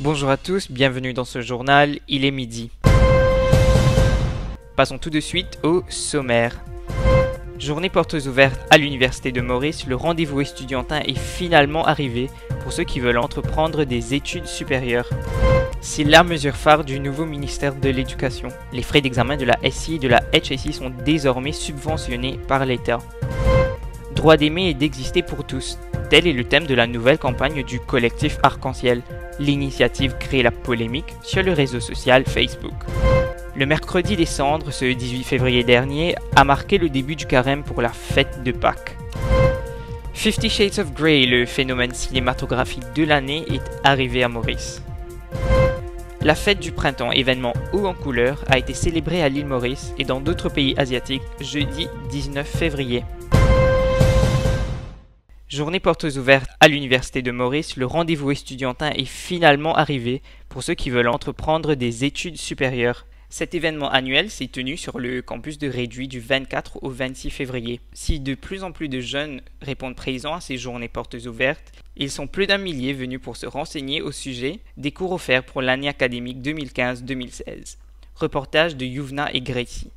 Bonjour à tous, bienvenue dans ce journal, il est midi. Passons tout de suite au sommaire. Journée portes ouvertes à l'Université de Maurice, le rendez-vous estudiantin est finalement arrivé pour ceux qui veulent entreprendre des études supérieures. C'est la mesure phare du nouveau ministère de l'Éducation. Les frais d'examen de la SI et de la HSI sont désormais subventionnés par l'État. Droit d'aimer et d'exister pour tous. Tel est le thème de la nouvelle campagne du collectif Arc-en-Ciel. L'initiative crée la polémique sur le réseau social Facebook. Le mercredi des Cendres, ce 18 février dernier, a marqué le début du carême pour la fête de Pâques. 50 Shades of Grey, le phénomène cinématographique de l'année, est arrivé à Maurice. La fête du printemps, événement haut en couleur, a été célébrée à l'île Maurice et dans d'autres pays asiatiques jeudi 19 février. Journée portes ouvertes à l'Université de Maurice, le rendez-vous estudiantin est finalement arrivé pour ceux qui veulent entreprendre des études supérieures. Cet événement annuel s'est tenu sur le campus de Réduit du 24 au 26 février. Si de plus en plus de jeunes répondent présents à ces journées portes ouvertes, ils sont plus d'un millier venus pour se renseigner au sujet des cours offerts pour l'année académique 2015-2016. Reportage de Youvna et Gracie.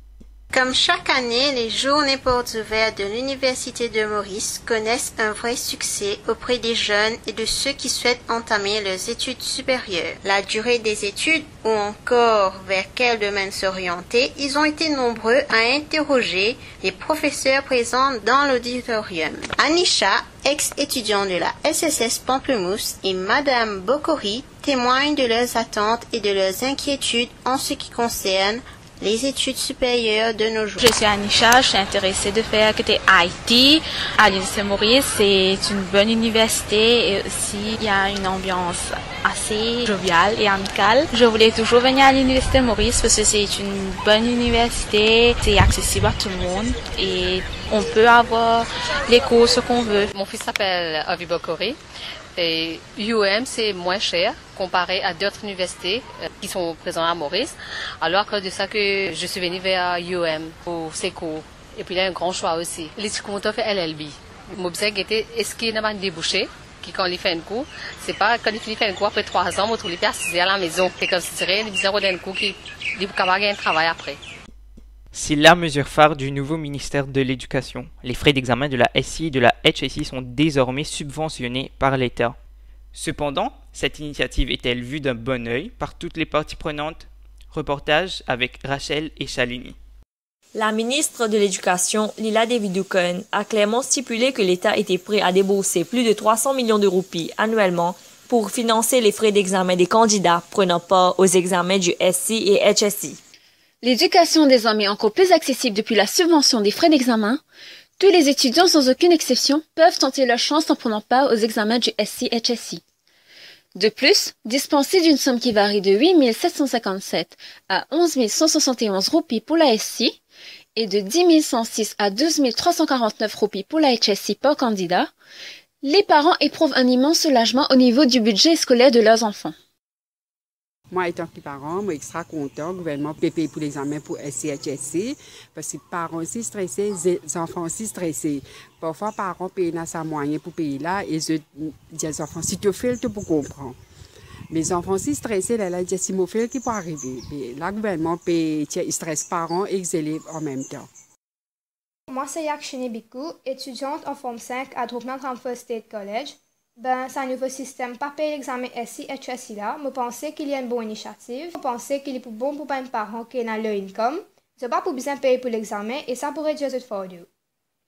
Comme chaque année, les journées portes ouvertes de l'Université de Maurice connaissent un vrai succès auprès des jeunes et de ceux qui souhaitent entamer leurs études supérieures. La durée des études ou encore vers quel domaine s'orienter, ils ont été nombreux à interroger les professeurs présents dans l'auditorium. Anisha, ex-étudiant de la SSS Pamplemousse, et Madame Bokori témoignent de leurs attentes et de leurs inquiétudes en ce qui concerne les études supérieures de nos jours. Je suis Anisha, je suis intéressée de faire côté IT à l'Université Maurice. C'est une bonne université et aussi il y a une ambiance assez joviale et amicale. Je voulais toujours venir à l'Université Maurice parce que c'est une bonne université, c'est accessible à tout le monde et on peut avoir les cours ce qu'on veut. Mon fils s'appelle Avi Bokori. Et UM, c'est moins cher comparé à d'autres universités qui sont présentes à Maurice. Alors que de ça que je suis venue vers UM pour ses cours. Et puis il y a un grand choix aussi. Les secondaires fait LLB. Mon besoin était est-ce qu'il y a un débouché qui quand il fait un cours, c'est pas quand il fait un cours après 3 ans, on trouve les assis à la maison. C'est comme si il disait un cours qui est capable de travail après. C'est la mesure phare du nouveau ministère de l'Éducation. Les frais d'examen de la SI et de la HSI sont désormais subventionnés par l'État. Cependant, cette initiative est-elle vue d'un bon œil par toutes les parties prenantes? Reportage avec Rachel et Chalini. La ministre de l'Éducation, Lila Devidou-Cohen, a clairement stipulé que l'État était prêt à débourser plus de 300 millions de roupies annuellement pour financer les frais d'examen des candidats prenant part aux examens du SI et HSI. L'éducation désormais encore plus accessible depuis la subvention des frais d'examen, tous les étudiants sans aucune exception peuvent tenter leur chance en prenant part aux examens du SI-HSI. De plus, dispensés d'une somme qui varie de 8 757 à 11 171 roupies pour la SI et de 10 106 à 12 349 roupies pour la HSI par candidat, les parents éprouvent un immense soulagement au niveau du budget scolaire de leurs enfants. Moi, étant parent, je suis extra content. Le gouvernement peut payer pour l'examen pour SCHSC parce que les parents aussi stressés, les enfants aussi stressés. Parfois, les parents payent sa moyen pour payer là et je dis aux enfants, si tu fais, tu peux comprendre. Mais les enfants aussi stressés, là, ils disent, si je fais, qui peut arriver. Mais là, le gouvernement paye, il stresse les parents et les élèves en même temps. Moi, c'est Yakshini Biku, étudiante en Forme 5 à Drupal Transfer State College. C'est un nouveau système, pas payer l'examen SI et HSI là. Je pense qu'il y a une bonne initiative. Je pense qu'il est pour bon pour les parents qui ont leur income. Je pas pour besoin de payer pour l'examen et ça pourrait réduire le fardeau.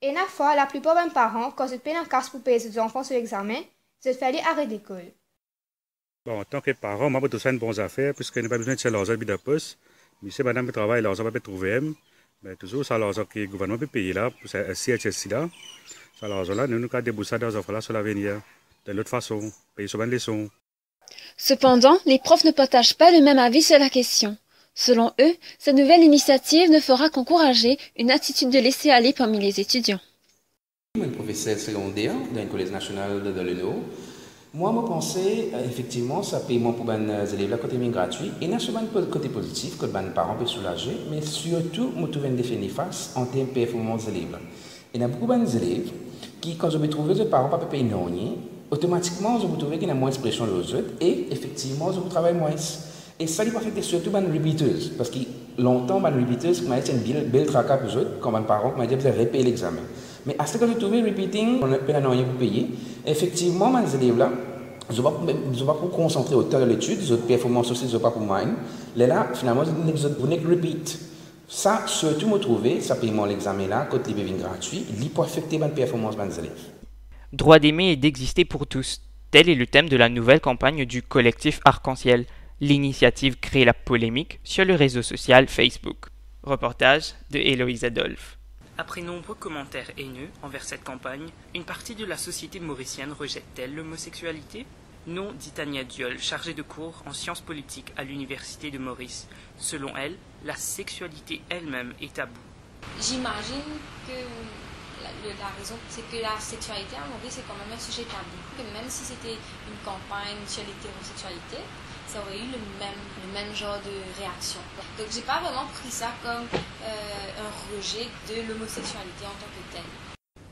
Et une fois, la plupart des parents, quand ils payent un casse pour payer leurs enfants sur l'examen, ils font arrêter l'école. Bon, en tant que parent, moi, je trouve ça une bonne affaire puisque je n'ai pas besoin de faire l'argent de poste. Mais si madame travaille, l'argent peut trouver. Mais toujours, ça l'argent que le gouvernement peut payer là, pour SI et HSI là. Ça l'argent là, nous avons déboursé dans les enfants là sur l'avenir. De l'autre façon, payer sur une leçon. Cependant, les profs ne partagent pas le même avis sur la question. Selon eux, cette nouvelle initiative ne fera qu'encourager une attitude de laisser aller parmi les étudiants. Je suis professeur secondaire dans le Collège national de Delano. Moi, je pensais effectivement ça paiement pour les élèves là côté gratuit et non seulement le côté positif que les parents peuvent soulager, mais surtout je trouve un défi néfaste en termes de performance des élèves. Il y a beaucoup d'élèves qui, quand je me trouve, les parents ne peuvent pas payer non. automatiquement, je vous trouve qu'il y a moins de pression aux autres et effectivement, je vous travaille moins. Et ça, il va affecter surtout les repeaters. Parce que longtemps, les repeaters, c'est une belle tracas pour eux autres, comme un parent, qui m'a dit de répéter l'examen. Mais à ce que je trouve repeating, on n'a pas rien pour payer. Effectivement, mes élèves-là, je ne vais pas me concentrer autant dans l'étude, les autres performances aussi, je ne vais pas pour moi. Là, finalement, vous n'êtes repeat. Ça, surtout, me trouver, ça paiement l'examen-là, quand il est gratuit, il peut affecter la performance des élèves. Droit d'aimer et d'exister pour tous. Tel est le thème de la nouvelle campagne du collectif Arc-en-Ciel. L'initiative crée la polémique sur le réseau social Facebook. Reportage de Héloïse Adolphe. Après nombreux commentaires haineux envers cette campagne, une partie de la société mauricienne rejette-t-elle l'homosexualité? Non, dit Tania Diol, chargée de cours en sciences politiques à l'Université de Maurice. Selon elle, la sexualité elle-même est tabou. J'imagine que la raison, c'est que la sexualité à Maurice est quand même un sujet tabou. Que même si c'était une campagne sur l'hétérosexualité, ça aurait eu le même genre de réaction. Donc j'ai pas vraiment pris ça comme un rejet de l'homosexualité en tant que telle.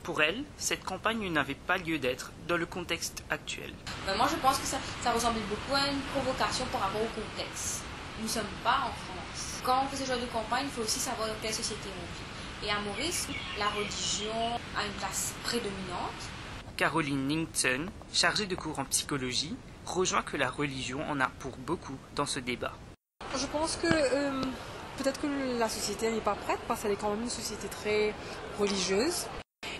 Pour elle, cette campagne n'avait pas lieu d'être dans le contexte actuel. Moi je pense que ça ressemble beaucoup à une provocation par rapport au contexte. Nous ne sommes pas en France. Quand on fait ce genre de campagne, il faut aussi savoir dans quelle société on vit. Et à Maurice, la religion a une place prédominante. Caroline Nington, chargée de cours en psychologie, rejoint que la religion en a pour beaucoup dans ce débat. Je pense que peut-être que la société n'est pas prête parce qu'elle est quand même une société très religieuse.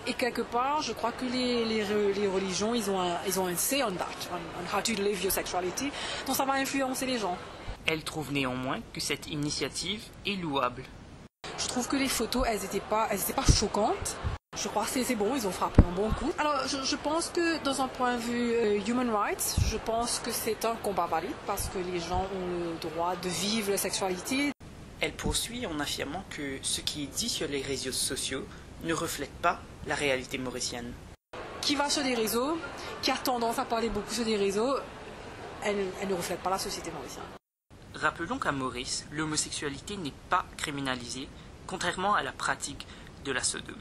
Et quelque part, je crois que les religions, ils ont un say on that, on how to live your sexuality. Donc ça va influencer les gens. Elle trouve néanmoins que cette initiative est louable. Je trouve que les photos, elles étaient pas choquantes. Je crois que c'est bon, ils ont frappé un bon coup. Alors, je pense que dans un point de vue human rights, je pense que c'est un combat valide parce que les gens ont le droit de vivre leur sexualité. Elle poursuit en affirmant que ce qui est dit sur les réseaux sociaux ne reflète pas la réalité mauricienne. Qui va sur des réseaux, qui a tendance à parler beaucoup sur des réseaux, elle ne reflète pas la société mauricienne. Rappelons qu'à Maurice, l'homosexualité n'est pas criminalisée, contrairement à la pratique de la sodomie.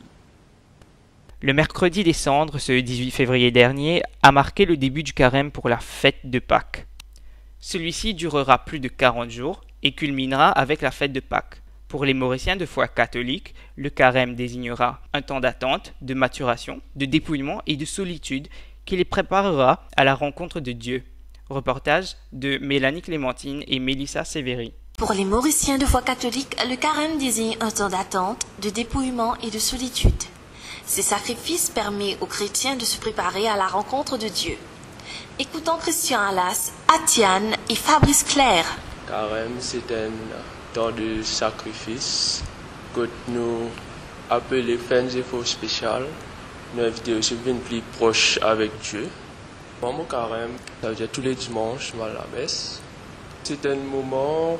Le mercredi des Cendres, ce 18 février dernier, a marqué le début du carême pour la fête de Pâques. Celui-ci durera plus de 40 jours et culminera avec la fête de Pâques. Pour les Mauriciens de foi catholique, le carême désignera un temps d'attente, de maturation, de dépouillement et de solitude qui les préparera à la rencontre de Dieu. Reportage de Mélanie Clémentine et Mélissa Sévéry. Pour les Mauriciens de foi catholique, le carême désigne un temps d'attente, de dépouillement et de solitude. Ces sacrifices permettent aux chrétiens de se préparer à la rencontre de Dieu. Écoutons Christian Alas, Atiane et Fabrice Claire. Carême, c'est un temps de sacrifice que nous appelons faire des efforts spéciaux. Nous invitons aussi à venir plus proche avec Dieu. Moi, mon carême, ça veut dire tous les dimanches, je vais à la messe. C'est un moment,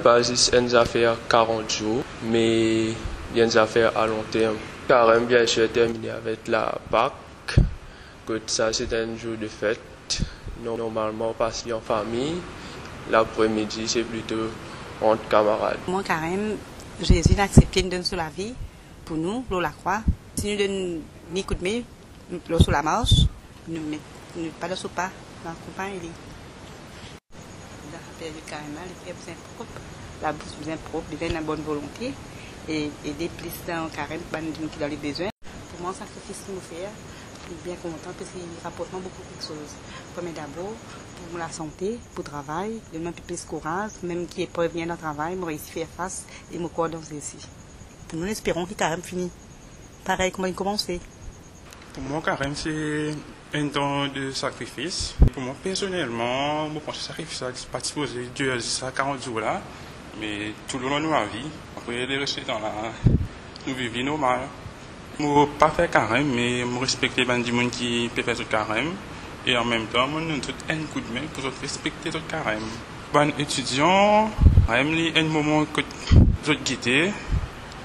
pas juste une affaire 40 jours, mais il y a une affaire à long terme. Carême, bien sûr, terminé avec la Pâques, que ça c'est un jour de fête. Normalement, passer en famille. L'après-midi, c'est plutôt entre camarades. Mon carême, Jésus a accepté de donner sur la vie pour nous, l'eau la croix. Si nous donnons ni coup de main, l'eau sur la marche, nous ne pas le souper, dans le copain, il est. Dans la période du carême, les pieds bien propres, la bouche bien propre, bien la bonne volonté. Et des plus dans le carême, qui dans les besoins. Pour moi, le sacrifice qu'il nous fait, je suis bien content parce qu'il rapporte beaucoup de choses. Premier d'abord, pour la santé, pour le travail, de même plus courage, même qui est pas bien dans le travail, moi réussi à faire face et me coordonner aussi. Nous espérons que le carême finit. Pareil comme il a commencé. Pour moi, carême, c'est un temps de sacrifice. Pour moi, personnellement, je pense que le sacrifice, c'est pas supposé durer ça 40 jours là, mais tout le long de ma vie. Après, les restants là, nous vivons normal. Je ne peux pas faire carême, mais je respecte les gens qui peuvent faire le carême. Et en même temps, je donne un coup de main pour respecter le carême. Les étudiants, il y a un moment que je guette,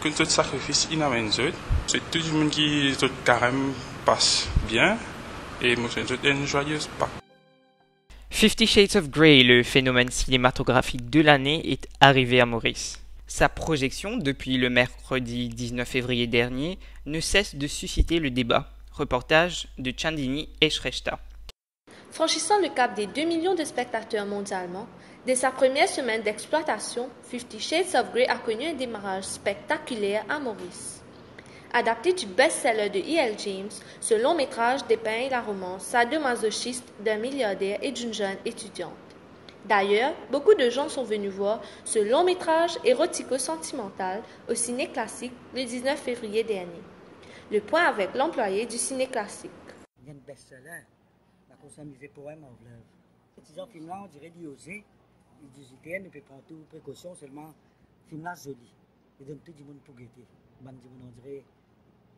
que le sacrifice il amène. C'est tout le monde qui le carême passe bien. Et moi, c'est une joyeuse Pâques. 50 Shades of Grey, le phénomène cinématographique de l'année, est arrivé à Maurice. Sa projection, depuis le mercredi 19 février dernier, ne cesse de susciter le débat. Reportage de Chandini et Shrestha. Franchissant le cap des 2 millions de spectateurs mondialement, dès sa première semaine d'exploitation, 50 Shades of Grey a connu un démarrage spectaculaire à Maurice. Adapté du best-seller de E.L. James, ce long métrage dépeint la romance sadomasochiste d'un milliardaire et d'une jeune étudiante. D'ailleurs, beaucoup de gens sont venus voir ce long métrage érotico-sentimental au Ciné Classique le 19 février dernier. Le point avec l'employé du Ciné Classique. Il y a un best-seller, la course amusée poème en fleuve. Ces gens film là, on dirait lui oser. Il dit UTN ne peut prendre toute précaution, seulement film là joli. Il donne tout du monde pour guetter. On dirait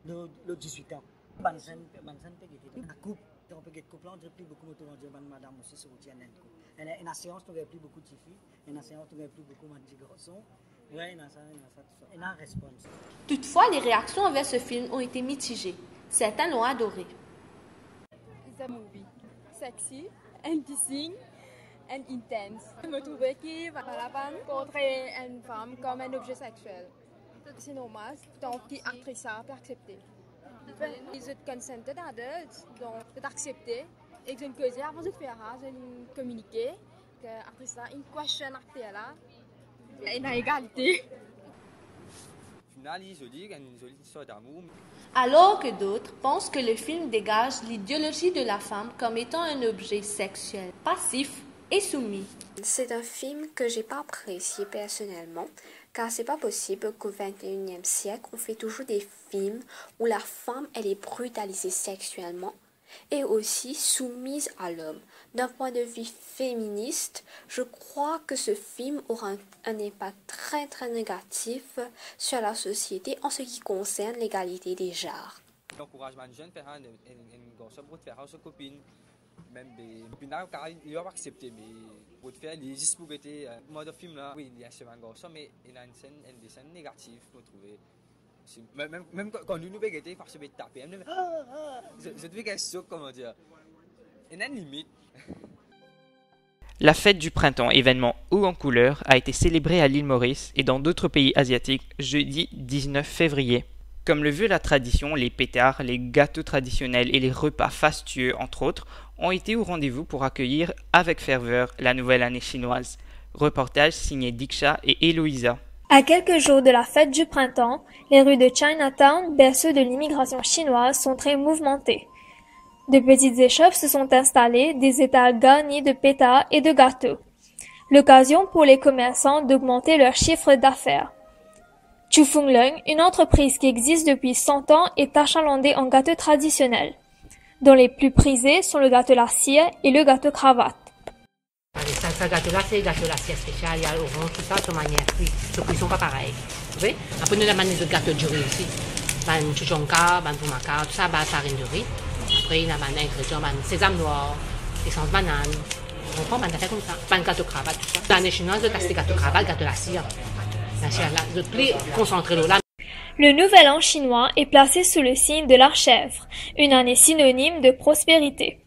le 18 ans. Bansan peut guetter. La coupe, on peut guetter coupe là, on dirait plus beaucoup de madame aussi sur le coupe. Et la séance, on ne plus beaucoup de filles. Et la séance, on ne plus beaucoup de garçons. Ouais, il y a ça, il y a réponse. Toutefois, les réactions envers ce film ont été mitigées. Certains l'ont adoré. It's a movie. Sexy, and kissing, and intense. Je me trouvais qu'il va la peine montrer une femme comme un objet sexuel. C'est normal, donc l'actrice a accepté. Ils ont consented adults, donc c'est accepté. Et que je ne causais avant de faire ça, je communiquais que l'actrice a une question acteur là, une égalité. Alors que d'autres pensent que le film dégage l'idéologie de la femme comme étant un objet sexuel, passif et soumis. C'est un film que j'ai pas apprécié personnellement, car c'est pas possible qu'au XXIe siècle, on fait toujours des films où la femme elle est brutalisée sexuellement et aussi soumise à l'homme. D'un point de vue féministe, je crois que ce film aura un impact très négatif sur la société en ce qui concerne l'égalité des genres. L'encouragement de jeunes faire un garçon pour faire sa copine, même des copines il va accepter, mais pour faire les juste pour être mode film là, oui il y a seulement un garçon, mais il y a des scènes négatives pour trouver. Même quand nous bégayons, parce que taper, je devais quelque chose, comment dire, il y a une limite. La fête du printemps, événement haut en couleur, a été célébrée à l'île Maurice et dans d'autres pays asiatiques jeudi 19 février. Comme le veut la tradition, les pétards, les gâteaux traditionnels et les repas fastueux, entre autres, ont été au rendez-vous pour accueillir avec ferveur la nouvelle année chinoise. Reportage signé Diksha et Héloïsa. À quelques jours de la fête du printemps, les rues de Chinatown, berceau de l'immigration chinoise, sont très mouvementées. De petites échoppes se sont installées, des étals garnis de pétards et de gâteaux. L'occasion pour les commerçants d'augmenter leur chiffre d'affaires. Chu Fung Lung, une entreprise qui existe depuis 100 ans, est achalandée en gâteaux traditionnels, dont les plus prisés sont le gâteau la cire et le gâteau cravate. Ce gâteau-là, c'est le gâteau la cire spécial, il y a l'orange, tout ça, de manière cuite. Sauf qu'ils ne sont pas pareils. Vous voyez? Après, nous avons des gâteaux de riz aussi. Ban chuchonka, ban pumaka, tout ça, farine de riz. Après, il y a des ingrédients, sésame noir, essence banane. On prend des affaires comme ça. Ban gâteau cravate, tout ça. L'année chinoise, c'est gâteau cravate, gâteau la cire. La cire, là, de plus concentré là. Le nouvel an chinois est placé sous le signe de la chèvre, une année synonyme de prospérité.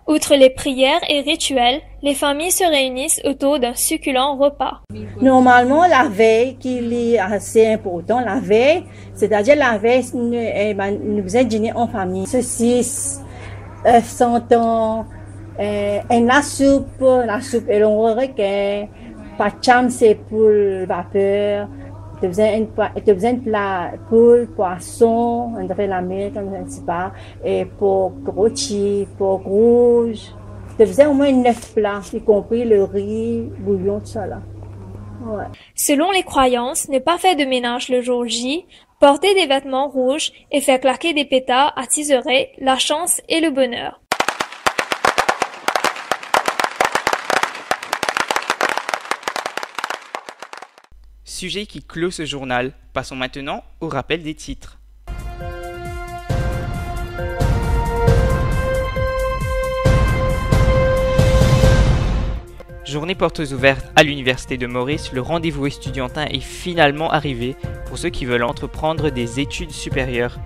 Outre les prières et rituels, les familles se réunissent autour d'un succulent repas. Normalement, la veille, qui est assez important, la veille, c'est-à-dire la veille, nous faisons dîner en famille. Saucisses, œufs sentants, la soupe et l'on requin, pacham c'est poule vapeur, tu besoin de plat poule, poisson, on fait la mer, comme je ne sais pas, et porc rôti, porc rouge. Tu besoin au moins 9 plats, y compris le riz, bouillon, tout ça là. Ouais. Selon les croyances, ne pas faire de ménage le jour J, porter des vêtements rouges et faire claquer des pétards attiserait la chance et le bonheur. Sujet qui clôt ce journal. Passons maintenant au rappel des titres. Journée portes ouvertes à l'Université de Maurice, le rendez-vous estudiantin est finalement arrivé pour ceux qui veulent entreprendre des études supérieures.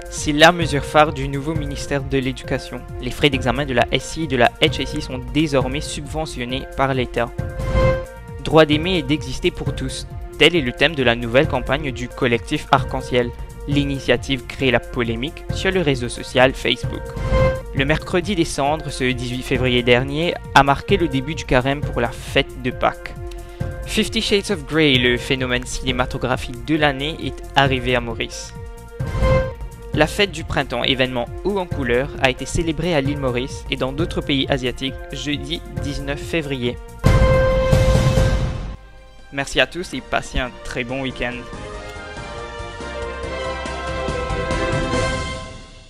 C'est la mesure phare du nouveau ministère de l'Éducation. Les frais d'examen de la SI et de la HSI sont désormais subventionnés par l'État. Droit d'aimer et d'exister pour tous. Tel est le thème de la nouvelle campagne du collectif Arc-en-Ciel. L'initiative crée la polémique sur le réseau social Facebook. Le mercredi des cendres, ce 18 février dernier, a marqué le début du carême pour la fête de Pâques. 50 Shades of Grey, le phénomène cinématographique de l'année, est arrivé à Maurice. La fête du printemps, événement haut en couleur, a été célébrée à l'île Maurice et dans d'autres pays asiatiques jeudi 19 février. Merci à tous et passez un très bon week-end.